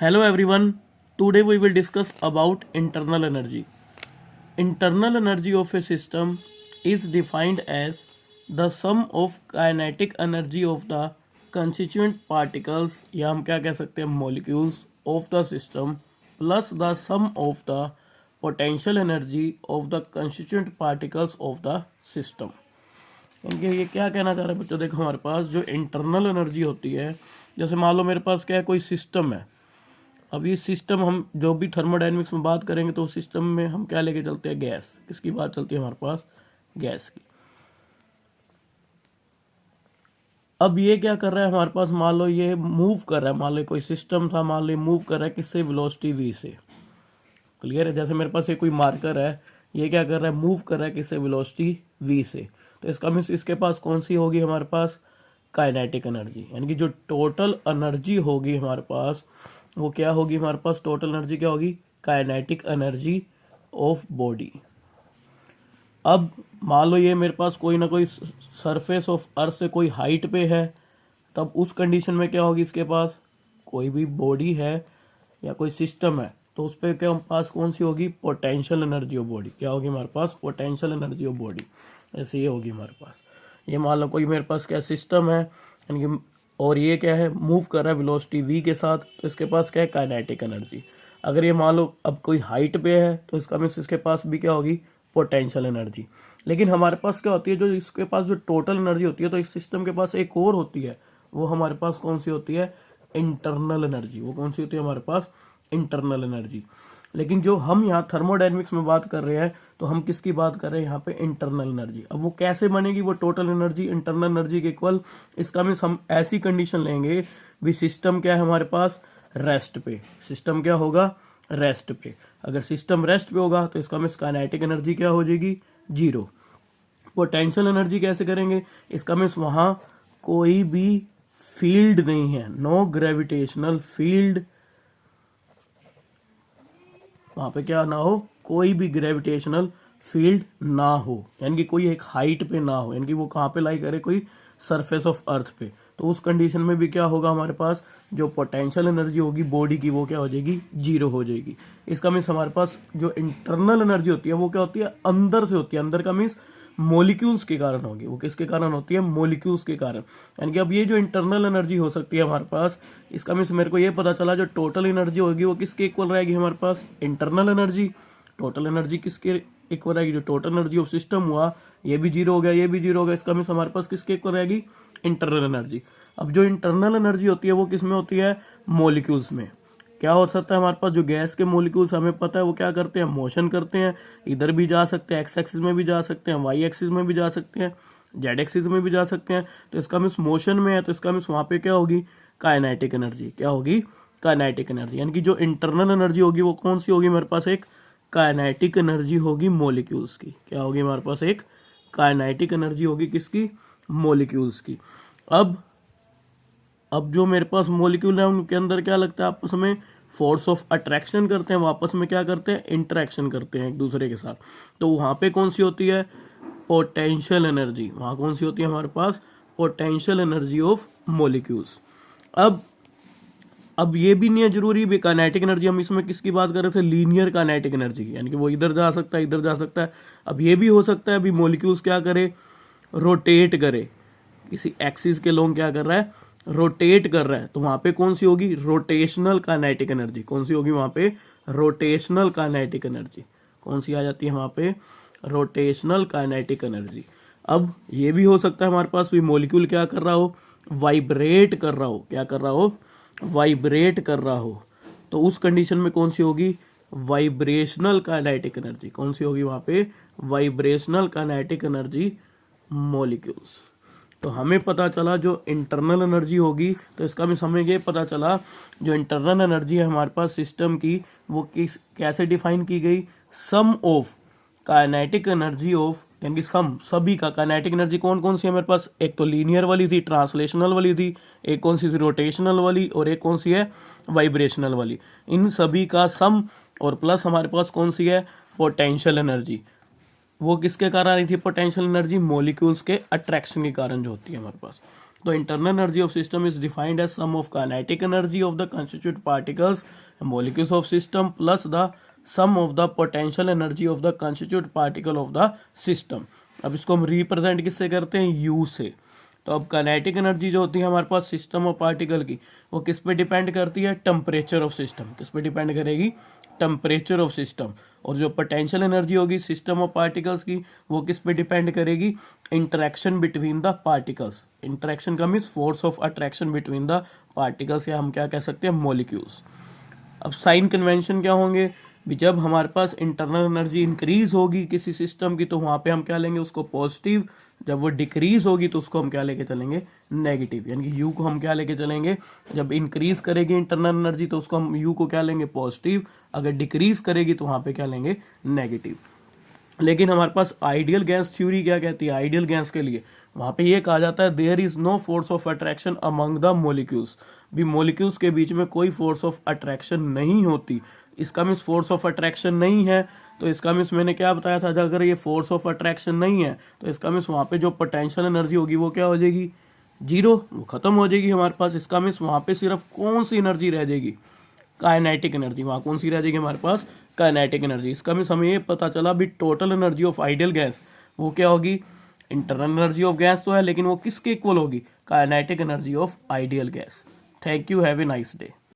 Hello everyone. Today we will discuss about internal energy. Internal energy of a system is defined as the sum of kinetic energy of the constituent particles या हम क्या कह सकते हैं molecules of the system plus the sum of the potential energy of the constituent particles of the system. यानी ये क्या कहना चाह रहे हैं बच्चों, देखो हमारे पास जो इंटरनल एनर्जी होती है, जैसे मान लो मेरे पास क्या है, कोई सिस्टम है। अब ये सिस्टम हम जो भी थर्मोडायनेमिक्स में बात करेंगे तो सिस्टम में हम क्या लेके चलते हैं, गैस। किसकी बात चलती है हमारे पास, गैस की। अब ये क्या कर रहा है हमारे पास, मान लो ये मूव कर रहा है, मान लो कोई सिस्टम था, मान लो मूव कर रहा है किससे, वेलोसिटी v से। क्लियर है। जैसे मेरे पास ये कोई मार्कर है, ये क्या कर रहा है, मूव कर रहा है किससे, वेलोसिटी v से। तो इसका मीन्स इसके पास कौन सी होगी हमारे पास, काइनेटिक एनर्जी। यानी कि जो टोटल एनर्जी होगी हमारे पास वो क्या होगी, हमारे पास टोटल एनर्जी क्या होगी, काइनेटिक एनर्जी ऑफ बॉडी। अब मान लो ये मेरे पास कोई ना कोई सरफेस ऑफ अर्थ से कोई हाइट पे है, तब उस कंडीशन में क्या होगी, इसके पास कोई भी बॉडी है या कोई सिस्टम है तो उस पर क्या पास कौन सी होगी, पोटेंशियल एनर्जी ऑफ बॉडी। क्या होगी हमारे पास, पोटेंशियल एनर्जी ऑफ बॉडी। ऐसे ये होगी हमारे पास। ये मान लो कोई मेरे पास क्या सिस्टम है, यानी कि और ये क्या है, मूव कर रहा है वेलोसिटी v के साथ, तो इसके पास क्या है, काइनेटिक एनर्जी। अगर ये मान लो अब कोई हाइट पे है तो इसका मीन्स इसके पास भी क्या होगी, पोटेंशियल एनर्जी। लेकिन हमारे पास क्या होती है, जो इसके पास जो टोटल एनर्जी होती है, तो इस सिस्टम के पास एक और होती है, वो हमारे पास कौन सी होती है, इंटरनल एनर्जी। वो कौन सी होती है हमारे पास, इंटरनल एनर्जी। लेकिन जो हम यहाँ थर्मोडायनेमिक्स में बात कर रहे हैं तो हम किसकी बात कर रहे हैं यहाँ पे, इंटरनल एनर्जी। अब वो कैसे बनेगी, वो टोटल एनर्जी इंटरनल एनर्जी के इक्वल। इसका मीन्स हम ऐसी कंडीशन लेंगे भी सिस्टम क्या है हमारे पास, रेस्ट पे। सिस्टम क्या होगा, रेस्ट पे। अगर सिस्टम रेस्ट पे होगा तो इसका मीन्स काइनेटिक एनर्जी क्या हो जाएगी, जीरो। पोटेंशियल एनर्जी कैसे करेंगे, इसका मीन्स वहां कोई भी फील्ड नहीं है, नो ग्रेविटेशनल फील्ड, वहां पे क्या ना हो, कोई भी ग्रेविटेशनल फील्ड ना हो। यानी कि कोई एक हाइट पे ना हो, यानी कि वो कहाँ पे लाई करे, कोई सरफेस ऑफ अर्थ पे। तो उस कंडीशन में भी क्या होगा हमारे पास, जो पोटेंशियल एनर्जी होगी बॉडी की वो क्या हो जाएगी, जीरो हो जाएगी। इसका मीन्स हमारे पास जो इंटरनल एनर्जी होती है वो क्या होती है, अंदर से होती है। अंदर का मीन्स मोलिक्यूल्स के कारण होगी। वो किसके कारण होती है, मोलिक्यूल्स के कारण। यानी कि अब ये जो इंटरनल एनर्जी हो सकती है हमारे पास, इसका मीन्स मेरे को ये पता चला जो टोटल एनर्जी होगी वो किसके इक्वल रहेगी हमारे पास, इंटरनल एनर्जी। टोटल एनर्जी किसके इक्वल रहेगी, जो टोटल एनर्जी ऑफ सिस्टम हुआ, ये भी जीरो हो गया, ये भी जीरो हो गया, इसका मीन्स हमारे पास किसके इक्वल रहेगी, इंटरनल एनर्जी। अब जो इंटरनल एनर्जी होती है वो किसमें होती है, मोलिक्यूल्स में। क्या हो सकता है हमारे पास, जो गैस के मोलिक्यूल्स हमें पता है वो क्या करते हैं, मोशन करते हैं। इधर भी जा सकते हैं, एक्स एक्सिस में भी जा सकते हैं, वाई एक्सिस में भी जा सकते हैं, जेड एक्सिस में भी जा सकते हैं। तो इसका मीन्स मोशन में है, तो इसका मीन्स वहां पे क्या होगी, काइनेटिक एनर्जी। क्या होगी, काइनेटिक एनर्जी। यानी कि जो इंटरनल एनर्जी होगी वो कौन सी होगी हमारे पास, एक काइनेटिक एनर्जी होगी मोलिक्यूल्स की। क्या होगी हमारे पास, एक काइनेटिक एनर्जी होगी किसकी, मोलिक्यूल्स की। अब जो मेरे पास मोलिक्यूल है उनके अंदर क्या लगता है, आपस में फोर्स ऑफ अट्रैक्शन करते हैं, वापस में क्या करते हैं, इंटरेक्शन करते हैं एक दूसरे के साथ। तो वहां पे कौन सी होती है, पोटेंशियल एनर्जी। वहां कौन सी होती है हमारे पास, पोटेंशियल एनर्जी ऑफ मोलिक्यूल्स। अब ये भी नहीं है जरूरी भी काइनेटिक एनर्जी, हम इसमें किसकी बात कर रहे थे, लीनियर काइनेटिक एनर्जी की। यानी कि वो इधर जा सकता है, इधर जा सकता है। अब ये भी हो सकता है अभी मोलिक्यूल्स क्या करे, रोटेट करे, किसी एक्सिस के लोग क्या कर रहा है, रोटेट कर रहा है। तो वहां पे कौन सी होगी, रोटेशनल काइनेटिक एनर्जी। कौन सी होगी वहां पे, रोटेशनल काइनेटिक एनर्जी। कौन सी आ जाती है वहां पे, रोटेशनल काइनेटिक एनर्जी। अब ये भी हो सकता है हमारे पास भी मोलिक्यूल क्या कर रहा हो, वाइब्रेट कर रहा हो। क्या कर रहा हो, वाइब्रेट कर रहा हो। तो उस कंडीशन में कौन सी होगी, वाइब्रेशनल काइनेटिक एनर्जी। कौन सी होगी वहां पे, वाइब्रेशनल काइनेटिक एनर्जी मॉलिक्यूल्स। तो हमें पता चला जो इंटरनल एनर्जी होगी, तो इसका भी हमें ये पता चला जो इंटरनल एनर्जी है हमारे पास सिस्टम की वो किस कैसे डिफाइन की गई, सम ऑफ काइनेटिक एनर्जी ऑफ, यानी कि सम सभी का। काइनेटिक एनर्जी कौन कौन सी है मेरे पास, एक तो लीनियर वाली थी, ट्रांसलेशनल वाली थी, एक कौन सी थी, रोटेशनल वाली, और एक कौन सी है, वाइब्रेशनल वाली। इन सभी का सम और प्लस हमारे पास कौन सी है, पोटेंशियल एनर्जी। वो किसके कारण आई थी पोटेंशियल एनर्जी, मॉलिक्यूल्स के अट्रैक्शन के कारण जो होती है हमारे पास। तो internal energy of system is defined as sum of kinetic energy of the constitute particles molecules of system plus the sum of the potential energy of the constitute particle of the system. अब इसको हम represent किससे करते हैं, you से। तो अब kinetic energy जो होती है हमारे पास सिस्टम और पार्टिकल की, वो किस पे डिपेंड करती है, टेम्परेचर ऑफ सिस्टम। किस पे डिपेंड करेगी, टेम्परेचर ऑफ सिस्टम। और जो पोटेंशियल एनर्जी होगी सिस्टम और पार्टिकल्स की, वो किस पे डिपेंड करेगी, interaction between the particles. Interaction का means force of attraction between the particles, या हम क्या कह सकते हैं, मॉलिक्यूल्स। अब साइन कन्वेंशन क्या होंगे भी, जब हमारे पास इंटरनल एनर्जी इंक्रीज होगी किसी सिस्टम की तो वहां पे हम क्या लेंगे, उसको पॉजिटिव। जब वो डिक्रीज होगी तो उसको हम क्या लेके चलेंगे, नेगेटिव। यानी कि यू को हम क्या लेके चलेंगे, जब इंक्रीज करेगी इंटरनल एनर्जी तो उसको हम यू को क्या लेंगे, पॉजिटिव। अगर डिक्रीज करेगी तो वहां पे क्या लेंगे, नेगेटिव। लेकिन हमारे पास आइडियल गैस थ्योरी क्या कहती है, आइडियल गैस के लिए वहां पे ये कहा जाता है there is no force of attraction among the molecules. भी मोलिक्यूल्स के बीच में कोई फोर्स ऑफ अट्रैक्शन नहीं होती। इसका मीन्स फोर्स ऑफ अट्रैक्शन नहीं है, तो इसका मीन्स मैंने क्या बताया था, अगर ये फोर्स ऑफ अट्रैक्शन नहीं है तो इसका मीन्स वहां पे जो पोटेंशियल एनर्जी होगी वो क्या हो जाएगी, जीरो, वो खत्म हो जाएगी हमारे पास। इसका मीन्स वहां पे सिर्फ कौन सी एनर्जी रह जाएगी, काइनेटिक एनर्जी। वहां कौन सी रह जाएगी हमारे पास, काइनेटिक एनर्जी। इसका मीन्स हमें ये पता चला भी total energy of ideal gas वो क्या होगी, इंटरनल एनर्जी ऑफ गैस तो है लेकिन वो किसके इक्वल होगी, kinetic energy of ideal gas. Thank you, have a nice day.